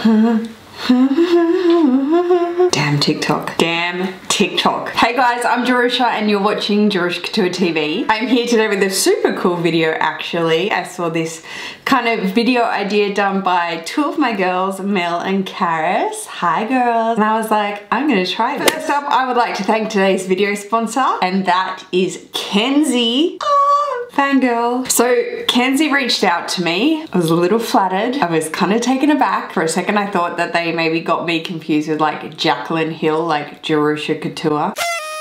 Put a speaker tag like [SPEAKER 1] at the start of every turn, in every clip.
[SPEAKER 1] Damn TikTok. Damn TikTok. Hey guys, I'm Jerusha and you're watching Jerusha Couture TV. I'm here today with a super cool video actually. I saw this kind of video idea done by two of my girls, Mel and Karis. Hi girls. And I was like, I'm gonna try this. First up, I would like to thank today's video sponsor, and that is Kenzie. Fangirl. So Kenzie reached out to me. I was a little flattered. I was kind of taken aback. For a second I thought that they maybe got me confused with like Jacqueline Hill, like Jerusha Couture.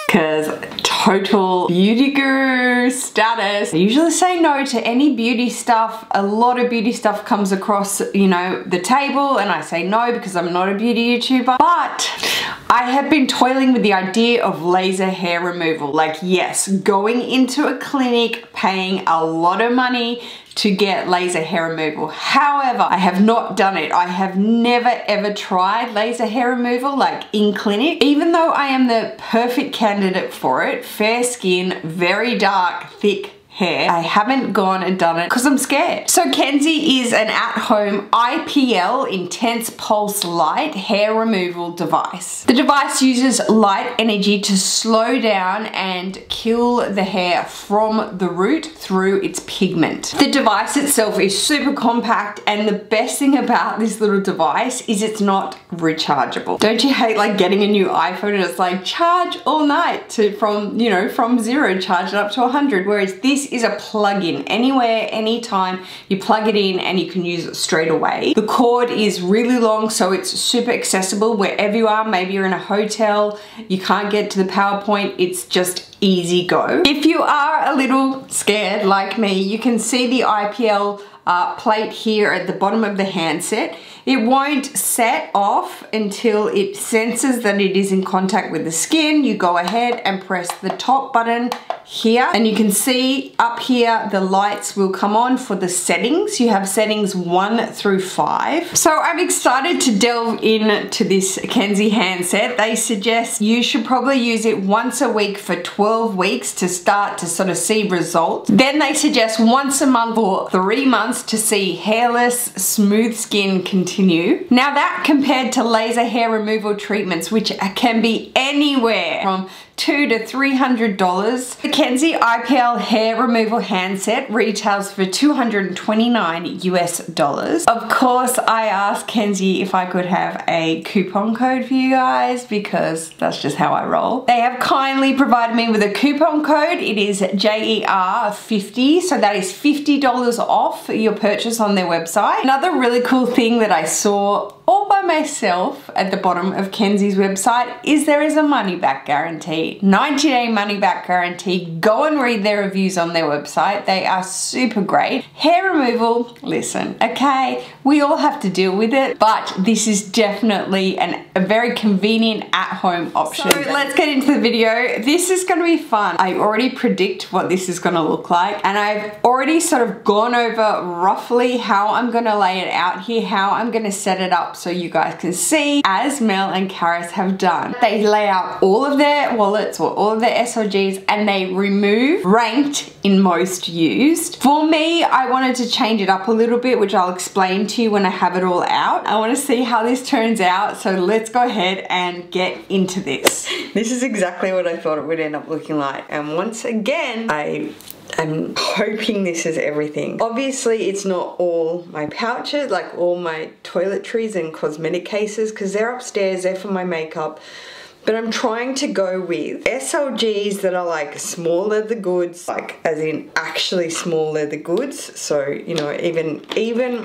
[SPEAKER 1] Because total beauty guru status. I usually say no to any beauty stuff. A lot of beauty stuff comes across, you know, the table, and I say no because I'm not a beauty YouTuber. But I have been toiling with the idea of laser hair removal. Like, yes, going into a clinic, paying a lot of money to get laser hair removal. However, I have not done it. I have never ever tried laser hair removal like in clinic. Even though I am the perfect candidate for it, fair skin, very dark, thick hair, I haven't gone and done it because I'm scared. So Kenzie is an at-home IPL, intense pulse light hair removal device. The device uses light energy to slow down and kill the hair from the root through its pigment. The device itself is super compact, and the best thing about this little device is it's not rechargeable. Don't you hate like getting a new iPhone and it's like charge all night from 0 charge it up to 100, whereas this is a plug-in. Anywhere, anytime, you plug it in and you can use it straight away. The cord is really long, so it's super accessible wherever you are. Maybe you're in a hotel, you can't get to the power point, it's just easy go. If you are a little scared like me, you can see the IPL plate here at the bottom of the handset. It won't set off until it senses that it is in contact with the skin. You go ahead and press the top button here, and you can see up here the lights will come on for the settings. You have settings 1 through 5. So I'm excited to delve into this Kenzie handset. They suggest you should probably use it once a week for 12 weeks to start to sort of see results. Then they suggest once a month for 3 months to see hairless, smooth skin continue. Now that compared to laser hair removal treatments, which can be anywhere from $200 to $300. The Kenzie IPL hair removal handset retails for $229 US. Of course, I asked Kenzie if I could have a coupon code for you guys because that's just how I roll. They have kindly provided me with a coupon code. It is JER50, so that is $50 off your purchase on their website. Another really cool thing that I saw all by myself at the bottom of Kenzie's website is there is a money back guarantee. 90-day money back guarantee. Go and read their reviews on their website. They are super great. Hair removal, listen, okay, we all have to deal with it, but this is definitely a very convenient at-home option. So let's get into the video. This is gonna be fun. I already predict what this is gonna look like, and I've already sort of gone over roughly how I'm gonna lay it out here, how I'm gonna set it up so you guys can see, as Mel and Karis have done. They lay out all of their wallets or all of their SLGs, and they remove ranked in most used. For me, I wanted to change it up a little bit, which I'll explain to you when I have it all out. I want to see how this turns out, so let's go ahead and get into this. This is exactly what I thought it would end up looking like, and once again, I'm hoping this is everything. Obviously, it's not all my pouches, like all my toiletries and cosmetic cases, because they're upstairs, they're for my makeup. But I'm trying to go with SLGs that are like small leather goods, like as in actually small leather goods. So, you know, even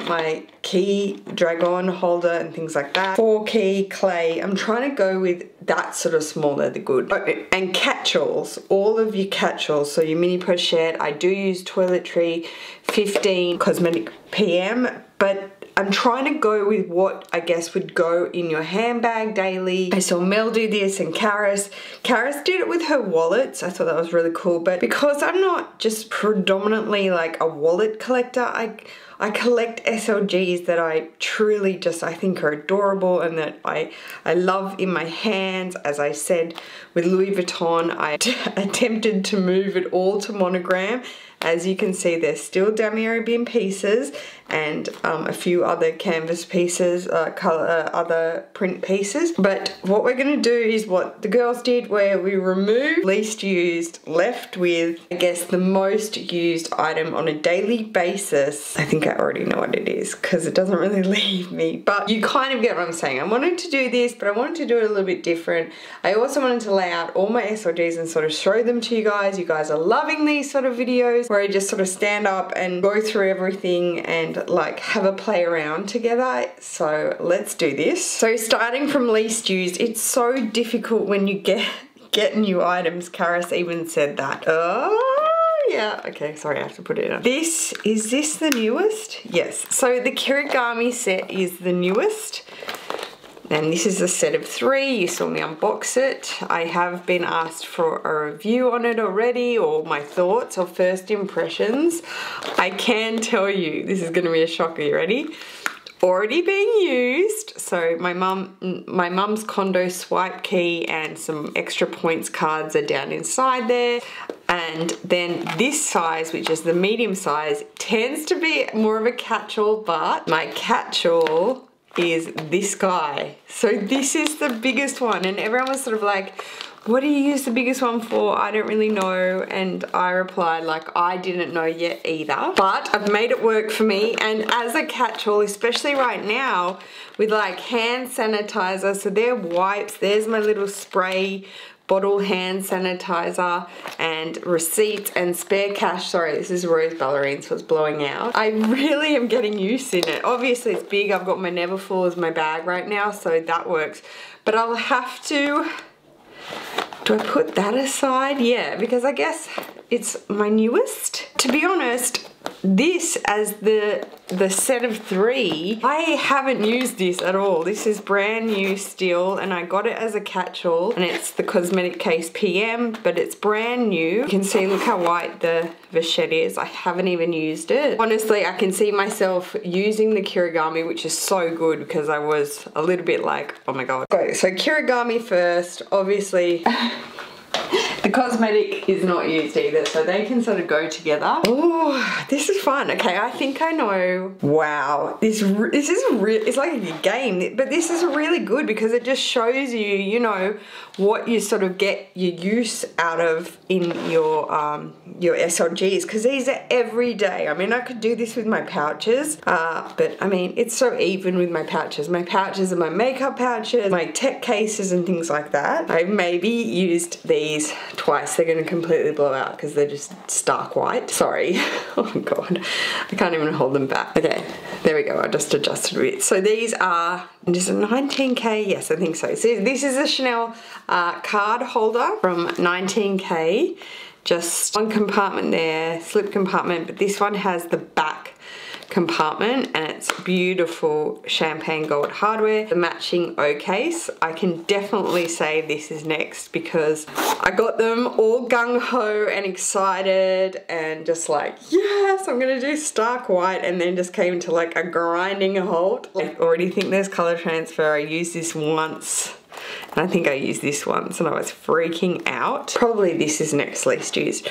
[SPEAKER 1] my key dragon holder and things like that. 4-key clay. I'm trying to go with that sort of small leather good. Oh, and catch-alls, all of your catch-alls. So your mini pochette. I do use toiletry, 15 Cosmetic PM, but I'm trying to go with what I guess would go in your handbag daily. I saw Mel do this and Karis. Karis did it with her wallets. I thought that was really cool. But because I'm not just predominantly like a wallet collector, I collect SLGs that I truly just, I think are adorable and that I love in my hands. As I said, with Louis Vuitton, I attempted to move it all to Monogram. As you can see, they're still demi-Arabian pieces. and a few other canvas pieces, other print pieces. But what we're going to do is what the girls did, where we removed least used, left with, I guess, the most used item on a daily basis. I think I already know what it is because it doesn't really leave me, but you kind of get what I'm saying. I wanted to do this, but I wanted to do it a little bit different. I also wanted to lay out all my SLGs and sort of show them to you guys. You guys are loving these sort of videos where I just sort of stand up and go through everything and like have a play around together. So let's do this. So starting from least used, it's so difficult when you get new items. Karis even said that. Oh yeah, okay, sorry, I have to put it in. Is this the newest? Yes. So the Kirigami set is the newest. And this is a set of 3. You saw me unbox it. I have been asked for a review on it already, or my thoughts or first impressions. I can tell you, this is gonna be a shocker. You ready? Already being used. So my mum's condo swipe key and some extra points cards are down inside there. And then this size, which is the medium size, tends to be more of a catch-all, but my catch-all is this guy. So this is the biggest one, and everyone was sort of like, what do you use the biggest one for? I don't really know. And I replied like, I didn't know yet either, but I've made it work for me. And as a catch-all, especially right now with like hand sanitizer, so they're wipes, there's my little spray bottle hand sanitizer and receipts and spare cash. Sorry, this is rose ballerine, so it's blowing out. I really am getting used in it. Obviously it's big. I've got my Neverfull as my bag right now, so that works. But I'll have to, do I put that aside? Yeah, because I guess it's my newest. To be honest, this as the set of 3, I haven't used this at all. This is brand new still, and I got it as a catch-all, and it's the Cosmetic case PM, but it's brand new. You can see, look how white the vachette is. I haven't even used it. Honestly, I can see myself using the Kirigami, which is so good because I was a little bit like, oh my god. Okay, so Kirigami first, obviously. The Cosmetic is not used either, so they can sort of go together. Oh, this is fun. Okay, I think I know. Wow, this is it's like a game, but this is really good because it just shows you, you know, what you sort of get your use out of in your SLGs, because these are every day. I mean, I could do this with my pouches, but I mean, it's so even with my pouches. My pouches are my makeup pouches, my tech cases and things like that. I've maybe used these twice. They're going to completely blow out because they're just stark white. Sorry. Oh my god, I can't even hold them back. Okay, there we go. I just adjusted a bit. So these are, is it 19K? Yes, I think so. So this is a Chanel card holder from 19K. Just one compartment there, slip compartment, but this one has the back compartment and it's beautiful champagne gold hardware. The matching O case. I can definitely say this is next because I got them all gung-ho and excited and just like, yes, I'm gonna do stark white, and then just came to like a grinding halt. I already think there's color transfer. I used this once. And I think I used this once and I was freaking out. Probably this is next least used.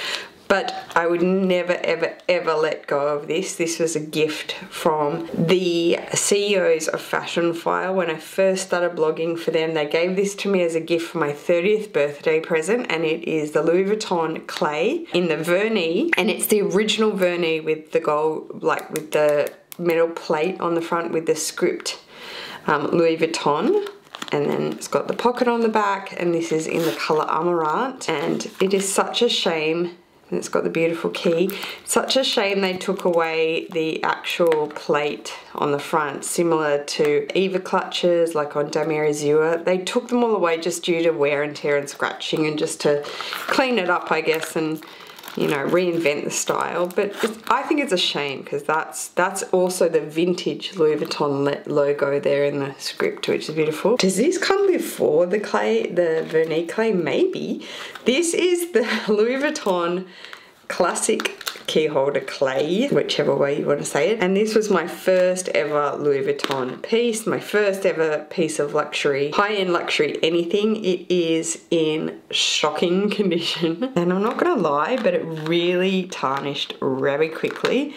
[SPEAKER 1] But I would never, ever, ever let go of this. This was a gift from the CEOs of Fashion File. When I first started blogging for them, they gave this to me as a gift for my 30th birthday present, and it is the Louis Vuitton clay in the vernis, and it's the original vernis with the gold, like with the metal plate on the front with the script Louis Vuitton. And then it's got the pocket on the back, and this is in the colour Amaranth, and it is such a shame. And it's got the beautiful key. Such a shame they took away the actual plate on the front, similar to Eva clutches, like on Damier Azur. They took them all away just due to wear and tear and scratching, and just to clean it up, I guess, and, you know, reinvent the style. But I think it's a shame because that's also the vintage Louis Vuitton logo there in the script, which is beautiful. Does this come before the clay, the vernis clay? Maybe. This is the Louis Vuitton classic Keyholder clay, whichever way you want to say it. And this was my first ever Louis Vuitton piece, my first ever piece of luxury, high-end luxury anything. It is in shocking condition. And I'm not gonna lie, but it really tarnished very quickly.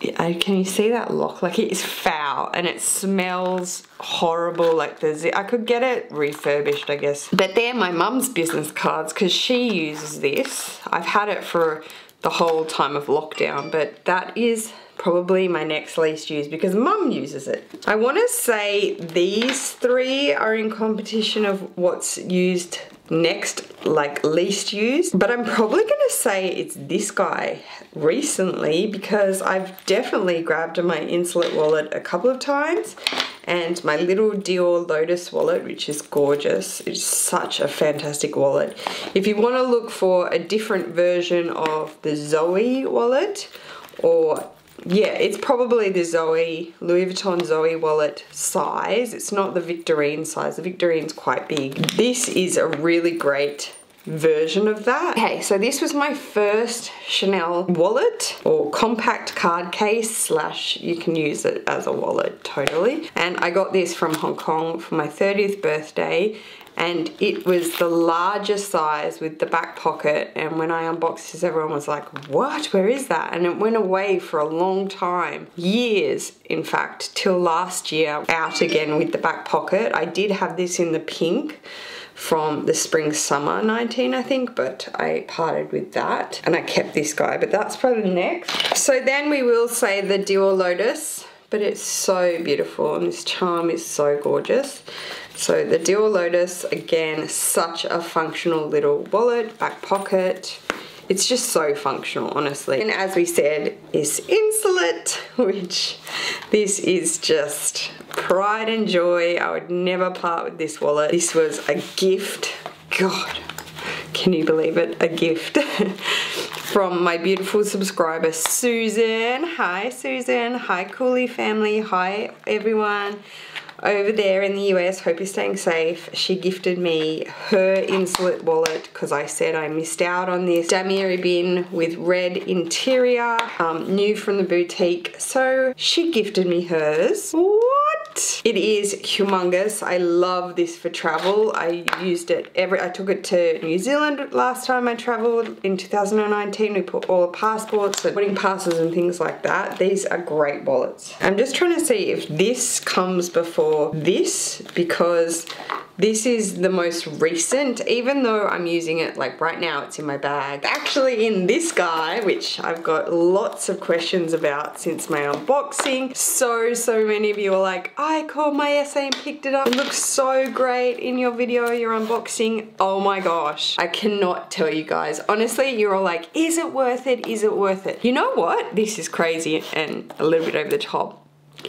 [SPEAKER 1] Can you see that lock? Like, it is foul and it smells horrible. Like I could get it refurbished, I guess. But they're my mum's business cards because she uses this. I've had it for the whole time of lockdown, but that is probably my next least used because mum uses it. I want to say these three are in competition of what's used next, like least used, but I'm probably gonna say it's this guy recently because I've definitely grabbed my Insolite wallet a couple of times, and my little Dior Lotus wallet, which is gorgeous. It's such a fantastic wallet. If you want to look for a different version of the Zoe wallet, or yeah, it's probably the Zoe, Louis Vuitton Zoe wallet size. It's not the Victorine size. The Victorine's quite big. This is a really great version of that. Okay, so this was my first Chanel wallet, or compact card case slash you can use it as a wallet totally. And I got this from Hong Kong for my 30th birthday. And it was the largest size with the back pocket, and when I unboxed this everyone was like, what, where is that? And it went away for a long time, years in fact, till last year, out again with the back pocket. I did have this in the pink from the spring summer 19 I think, but I parted with that and I kept this guy, but that's probably next. So then we will say the Dior Lotus, but it's so beautiful and this charm is so gorgeous. So the Dior Lotus, again, such a functional little wallet, back pocket. It's just so functional, honestly. And as we said, is Insolite, which this is just pride and joy. I would never part with this wallet. This was a gift. God, can you believe it? A gift from my beautiful subscriber, Susan. Hi, Susan. Hi, Cooley family. Hi, everyone over there in the US. Hope you're staying safe. She gifted me her Insolite wallet because I said I missed out on this damier bin with red interior, new from the boutique. So she gifted me hers. What? It is humongous. I love this for travel. I used it I took it to New Zealand last time I traveled in 2019. We put all the passports and boarding passes and things like that. These are great wallets. I'm just trying to see if this comes before this because this is the most recent, even though I'm using it like right now, it's in my bag. Actually in this guy, which I've got lots of questions about since my unboxing. So many of you are like, I called my essay and picked it up. It looks so great in your video, your unboxing. Oh my gosh, I cannot tell you guys. Honestly, you're all like, is it worth it? Is it worth it? You know what? This is crazy and a little bit over the top.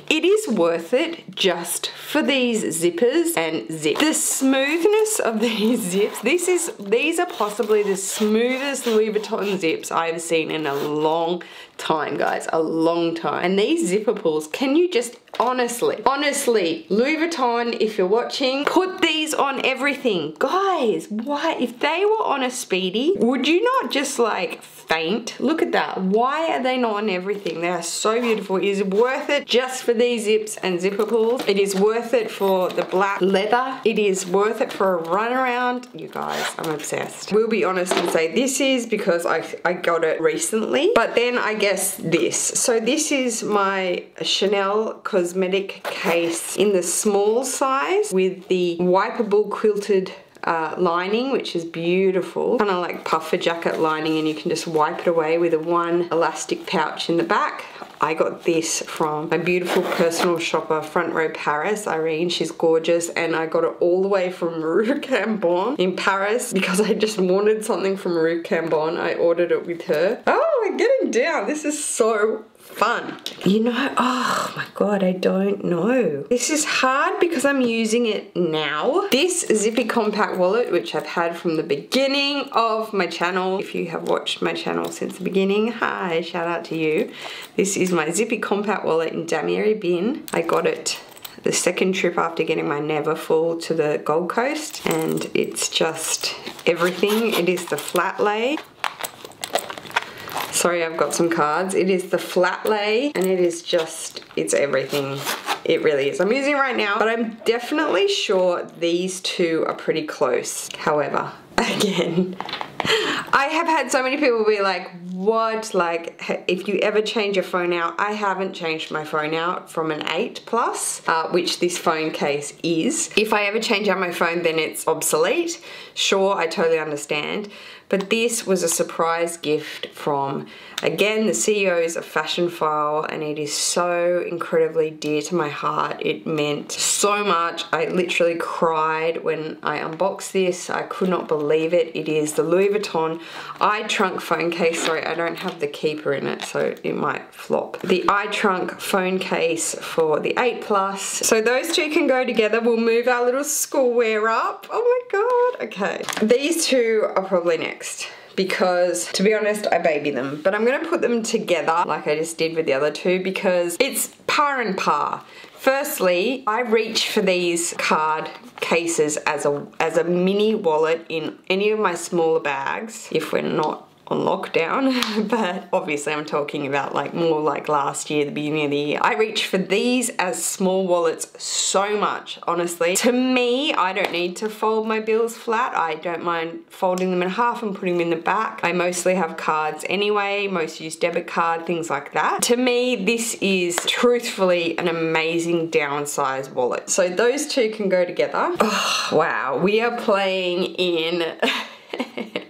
[SPEAKER 1] It is worth it just for these zippers and zip. The smoothness of these zips, these are possibly the smoothest Louis Vuitton zips I've seen in a long time, guys, a long time. And these zipper pulls, can you just honestly, Louis Vuitton, if you're watching, put these on everything. Guys, why, if they were on a Speedy, would you not just like faint? Look at that. Why are they not on everything? They are so beautiful. It is worth it just for these zips and zipper pulls. It is worth it for the black leather. It is worth it for a run around. You guys, I'm obsessed. We'll be honest and say this is because I got it recently, but then I guess this. So this is my Chanel Cosmetic case in the small size with the wipeable quilted lining, which is beautiful, kind of like puffer jacket lining, and you can just wipe it away with a one elastic pouch in the back. I got this from my beautiful personal shopper, Front Row Paris, Irene. She's gorgeous, and I got it all the way from Rue Cambon in Paris because I just wanted something from Rue Cambon. I ordered it with her. Oh, we're getting down. This is so fun. You know, oh my god, I don't know. This is hard because I'm using it now. This zippy compact wallet, which I've had from the beginning of my channel. If you have watched my channel since the beginning, hi, shout out to you. This is my zippy compact wallet in damier bin. I got it the second trip after getting my Never Full to the Gold Coast, and it's just everything. It is the flat lay. Sorry, I've got some cards. It is the flat lay, and it is just, it's everything. It really is. I'm using it right now, but I'm definitely sure these two are pretty close. However, again, I have had so many people be like, what? Like, if you ever change your phone out, I haven't changed my phone out from an 8 Plus, which this phone case is. If I ever change out my phone, then it's obsolete. Sure, I totally understand. But this was a surprise gift from, again, the CEOs of Fashionfile, and it is so incredibly dear to my heart. It meant so much. I literally cried when I unboxed this. I could not believe it. It is the Louis Vuitton iTrunk phone case. Sorry, I don't have the keeper in it, so it might flop. The iTrunk phone case for the 8 Plus. So those two can go together. We'll move our little schoolwear up. Oh my God, okay. These two are probably next, because to be honest, I baby them, but I'm gonna put them together like I just did with the other two because it's par and par. Firstly, I reach for these card cases as a mini wallet in any of my smaller bags if we're not on lockdown, but obviously I'm talking about like more like last year, the beginning of the year. I reach for these as small wallets so much, honestly. To me, I don't need to fold my bills flat. I don't mind folding them in half and putting them in the back. I mostly have cards anyway, most use debit card, things like that. To me, this is truthfully an amazing downsized wallet. So those two can go together. Oh, wow, we are playing in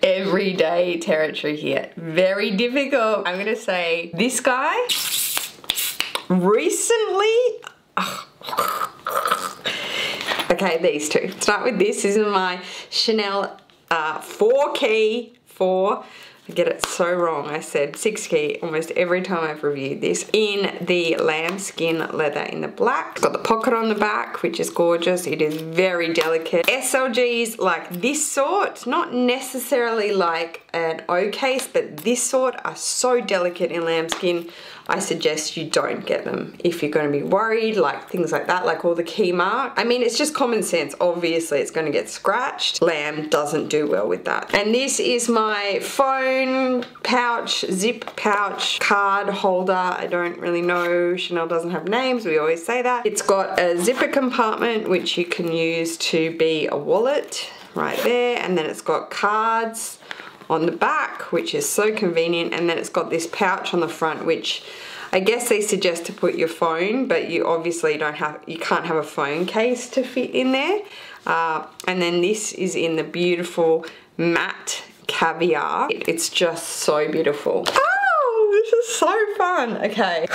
[SPEAKER 1] everyday territory here. Very difficult. I'm gonna say this guy recently. Okay, these two. Start with this. This is my Chanel 4 key. I get it so wrong. I said 6 key almost every time I've reviewed this. In the lambskin leather in the black. It's got the pocket on the back, which is gorgeous. It is very delicate. SLGs like this sort, not necessarily like an O case, but this sort are so delicate in lambskin. I suggest you don't get them if you're going to be worried, like things like that, like all the key mark. I mean, it's just common sense. Obviously, it's going to get scratched. Lamb doesn't do well with that. And this is my phone pouch, zip pouch, card holder. I don't really know. Chanel doesn't have names. We always say that. It's got a zipper compartment, which you can use to be a wallet right there. And then it's got cards on the back, which is so convenient, and then it's got this pouch on the front, which I guess they suggest to put your phone, but you obviously you can't have a phone case to fit in there. And then this is in the beautiful matte caviar. It's just so beautiful. Oh, this is so fun. Okay,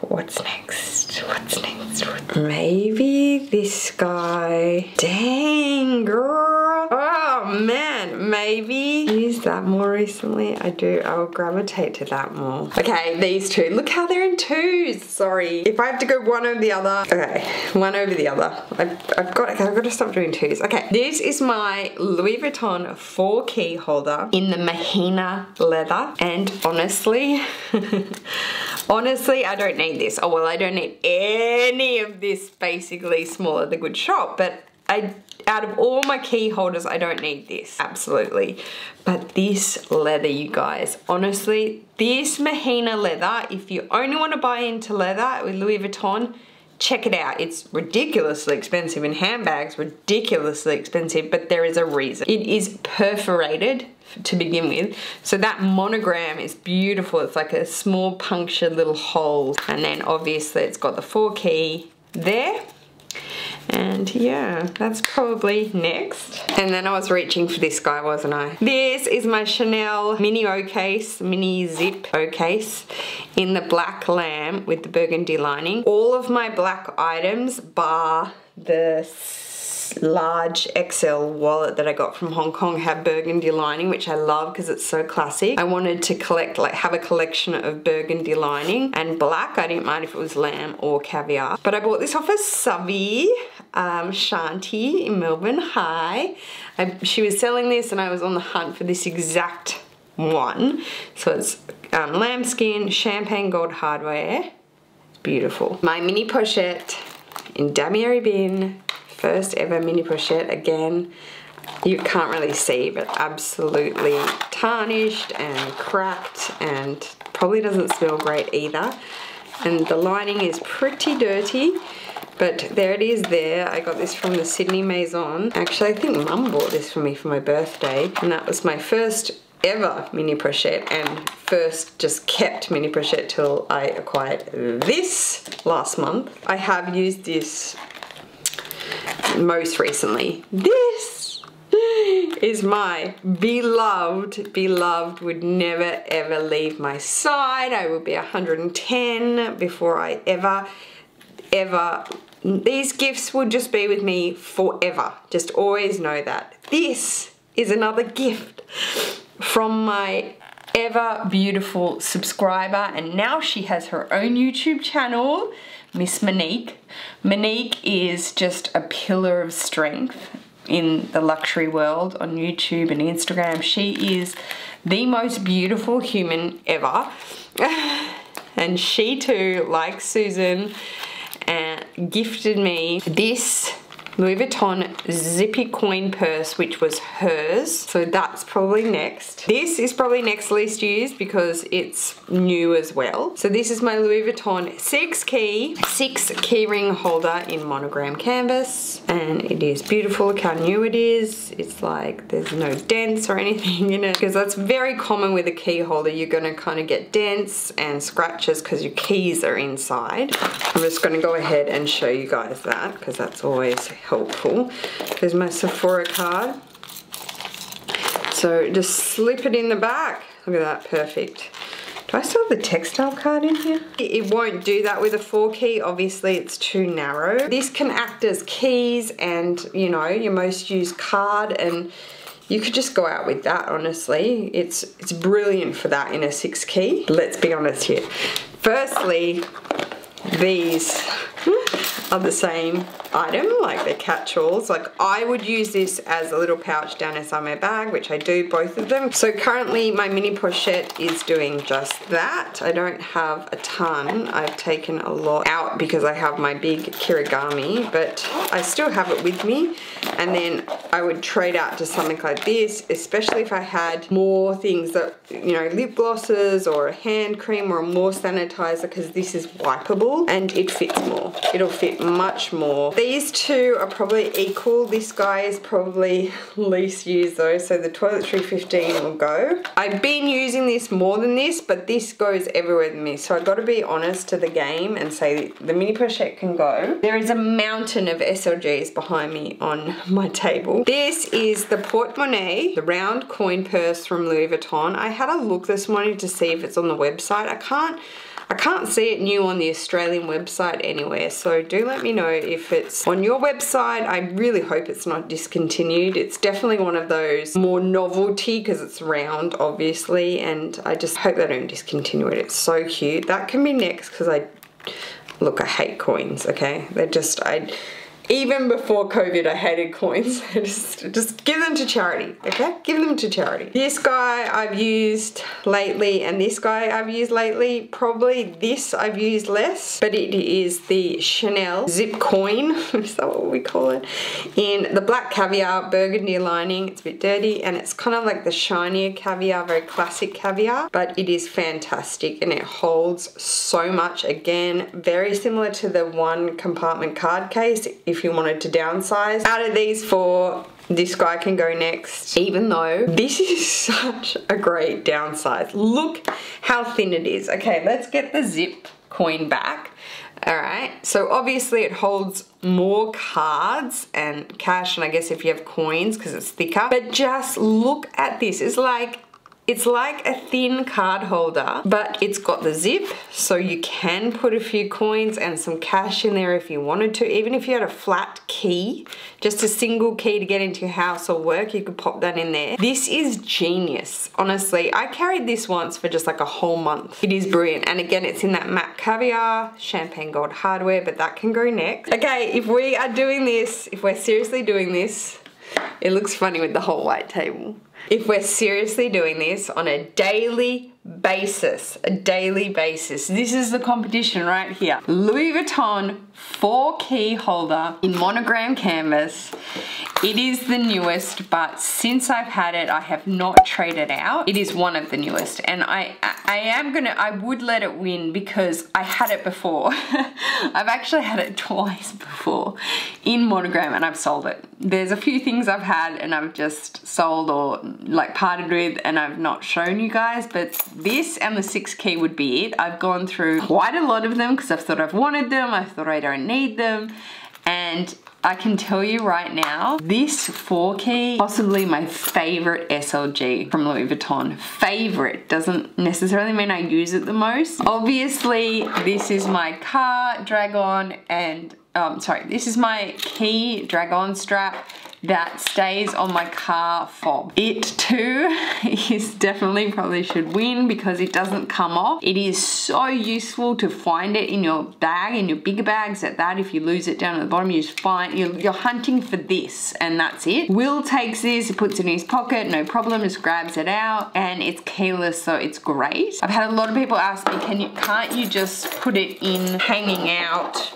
[SPEAKER 1] what's next? What's next? Maybe this guy. Dang, girl. Oh man, maybe used that more recently. I will gravitate to that more. Okay, these two. Look how they're in twos. Sorry. If I have to go one over the other. Okay, one over the other. I've got to stop doing twos. Okay, this is my Louis Vuitton 4 key holder in the Mahina leather, and honestly, honestly, I don't need this. Oh, well, I don't need any of this basically smaller The Good Shop, but out of all my key holders, I don't need this, absolutely. But this leather, you guys, honestly, this Mahina leather, if you only want to buy into leather with Louis Vuitton, check it out. It's ridiculously expensive, and handbags ridiculously expensive, but there is a reason. It is perforated to begin with, so that monogram is beautiful. It's like a small punctured little hole, and then obviously it's got the 4 key there. And yeah, that's probably next. And then I was reaching for this guy, wasn't I? This is my Chanel mini O case, mini zip O case in the black lamb with the burgundy lining. All of my black items bar the large XL wallet that I got from Hong Kong have burgundy lining, which I love because it's so classic. I wanted to collect, like, have a collection of burgundy lining and black. I didn't mind if it was lamb or caviar. But I bought this off of SUBBIE, Shanti in Melbourne. Hi. She was selling this and I was on the hunt for this exact one. So it's lambskin, champagne gold hardware. It's beautiful. My mini pochette in Damier Bin. First ever mini pochette. Again, you can't really see, but absolutely tarnished and cracked, and probably doesn't smell great either. And the lining is pretty dirty, but there it is there. I got this from the Sydney Maison. Actually, I think Mum bought this for me for my birthday, and that was my first ever mini pochette, and first just kept mini pochette till I acquired this last month. I have used this most recently. This is my beloved, would never ever leave my side. I will be 110 before I ever, these gifts will just be with me forever. Just always know that. This is another gift from my ever beautiful subscriber, and now she has her own YouTube channel, Miss Monique. Monique is just a pillar of strength in the luxury world on YouTube and Instagram. She is the most beautiful human ever. And she too, like Susan, gifted me this Louis Vuitton zippy coin purse, which was hers. So that's probably next. This is probably next least used because it's new as well. So this is my Louis Vuitton 6 key ring holder in monogram canvas. And it is beautiful. Look how new it is. It's like there's no dents or anything in it, because that's very common with a key holder. You're gonna kind of get dents and scratches because your keys are inside. I'm just gonna go ahead and show you guys that, because that's always helpful. There's my Sephora card. So just slip it in the back. Look at that, perfect. Do I still have the textile card in here? It won't do that with a 4 key. Obviously it's too narrow. This can act as keys and, you know, your most used card, and you could just go out with that, honestly. It's brilliant for that in a 6 key. Let's be honest here. Firstly, these are the same item, like they're catch-alls. Like I would use this as a little pouch down inside my bag, which I do, both of them. So currently my mini pochette is doing just that. I don't have a ton. I've taken a lot out because I have my big kirigami, but I still have it with me. And then I would trade out to something like this, especially if I had more things that, you know, lip glosses or a hand cream or more sanitizer, because this is wipeable and it fits more. It'll fit much more. These two are probably equal. This guy is probably least used though, so the toiletry 15 will go. I've been using this more than this, but this goes everywhere with me, so I've got to be honest to the game and say the mini pochette can go. There is a mountain of SLGs behind me on my table. This is the portemonnaie, the round coin purse from Louis Vuitton. I had a look this morning to see if it's on the website. I can't see it new on the Australian website anywhere, so do let me know if it's on your website. I really hope it's not discontinued. It's definitely one of those more novelty because it's round, obviously, and I just hope they don't discontinue it. It's so cute. That can be next because I hate coins, okay? They're just, even before COVID, I hated coins. just give them to charity, okay? Give them to charity. This guy I've used lately, and this guy I've used lately. Probably this I've used less, but it is the Chanel zip coin, is that what we call it? In the black caviar, burgundy lining. It's a bit dirty, and it's kind of like the shinier caviar, very classic caviar, but it is fantastic, and it holds so much. Again, very similar to the one compartment card case, if you wanted to downsize. Out of these four, this guy can go next, even though this is such a great downsize. Look how thin it is. Okay, let's get the zip coin back. All right, so obviously it holds more cards and cash, and I guess if you have coins because it's thicker, but just look at this. It's like a thin card holder, but it's got the zip, so you can put a few coins and some cash in there if you wanted to. Even if you had a flat key, just a single key to get into your house or work, you could pop that in there. This is genius, honestly. I carried this once for just like a whole month. It is brilliant, and again, it's in that matte caviar, champagne gold hardware, but that can go next. Okay, if we are doing this, if we're seriously doing this, it looks funny with the whole white table. If we're seriously doing this on a daily basis, this is the competition right here. Louis Vuitton 4 key holder in monogram canvas It is the newest, but since I've had it, I have not traded out. It is one of the newest, and I would let it win because I had it before. I've actually had it twice before in Monogram, and I've sold it. There's a few things I've had and I've just sold or like parted with, and I've not shown you guys, but this and the 6 key would be it. I've gone through quite a lot of them because I've thought I've wanted them, I thought I don't need them, and I can tell you right now, this 4 key, possibly my favorite SLG from Louis Vuitton. Favorite doesn't necessarily mean I use it the most. Obviously, this is my car drag-on and, this is my key drag-on strap that stays on my car fob. It too is definitely probably should win because it doesn't come off. It is so useful to find it in your bag, in your bigger bags at that. If you lose it down at the bottom, you just find, you're hunting for this and that's it. Will takes this, he puts it in his pocket, no problem, just grabs it out, and it's keyless, so it's great. I've had a lot of people ask me, can't you just put it in hanging out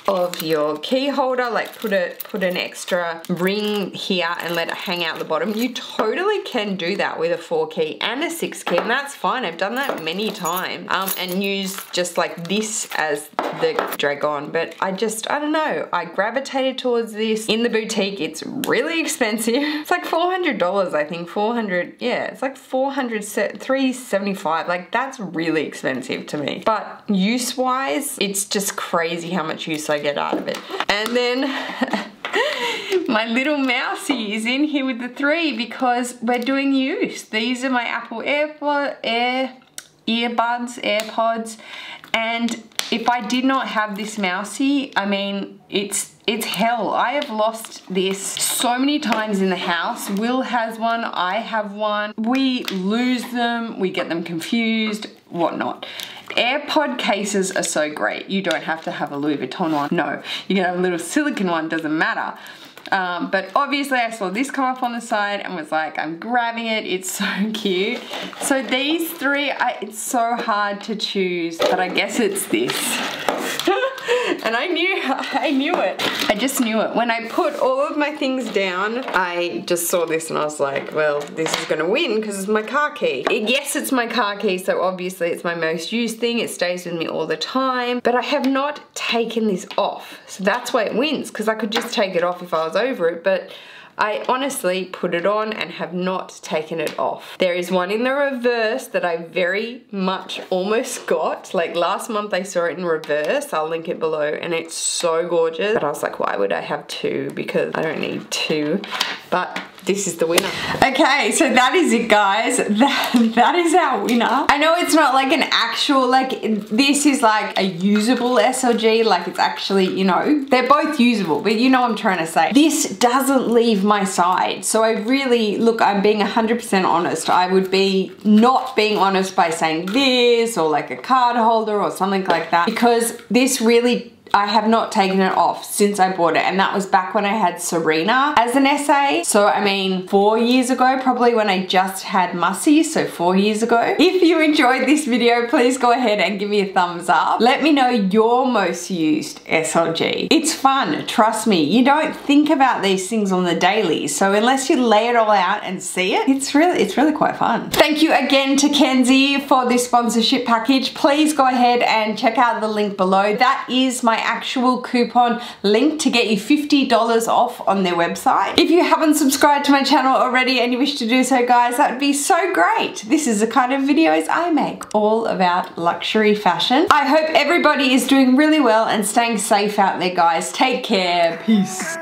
[SPEAKER 1] of your key holder, like put an extra ring here and let it hang out the bottom? You totally can do that with a 4 key and a 6 key, and that's fine. I've done that many times and used just like this as the drag on, but I don't know, I gravitated towards this. In the boutique, it's really expensive. It's like $400, I think. 400, yeah, it's like 400, $375, like that's really expensive to me. But use wise, it's just crazy how much use I get out of it. And then my little mousey is in here with the 3 because we're doing use. These are my Apple AirPods, and if I did not have this mousey, I mean, it's hell. I have lost this so many times in the house. Will has one, I have one. We lose them, we get them confused, whatnot. AirPod cases are so great. You don't have to have a Louis Vuitton one. No, you can have a little silicone one, doesn't matter. But obviously I saw this come up on the side and was like, I'm grabbing it, it's so cute. So these 3, it's so hard to choose, but I guess it's this. And I knew it. I just knew it. When I put all of my things down, I just saw this and I was like, well, this is gonna win because it's my car key. Yes, it's my car key, so obviously it's my most used thing. It stays with me all the time, but I have not taken this off. So that's why it wins, because I could just take it off if I was over it, but I honestly put it on and have not taken it off. There is one in the reverse that I very much almost got. Like last month I saw it in reverse. I'll link it below, and it's so gorgeous. But I was like, why would I have 2? Because I don't need 2. But this is the winner. Okay, so that is it, guys. That is our winner. I know it's not like an actual, like, this is like a usable SLG, like it's actually, you know, they're both usable, but you know what I'm trying to say. This doesn't leave my side. So I really, look, I'm being 100% honest. I would be not being honest by saying this or like a card holder or something like that, because this really, I have not taken it off since I bought it, and that was back when I had Serena as an SA. So I mean 4 years ago, probably when I just had Mussy, so 4 years ago. If you enjoyed this video, please go ahead and give me a thumbs up. Let me know your most used SLG. It's fun, trust me. You don't think about these things on the daily, so unless you lay it all out and see it, it's really quite fun. Thank you again to Kenzie for this sponsorship package. Please go ahead and check out the link below. That is my actual coupon link to get you $50 off on their website. If you haven't subscribed to my channel already and you wish to do so, guys, that would be so great. This is the kind of videos I make, all about luxury fashion. I hope everybody is doing really well and staying safe out there, guys. Take care. Peace.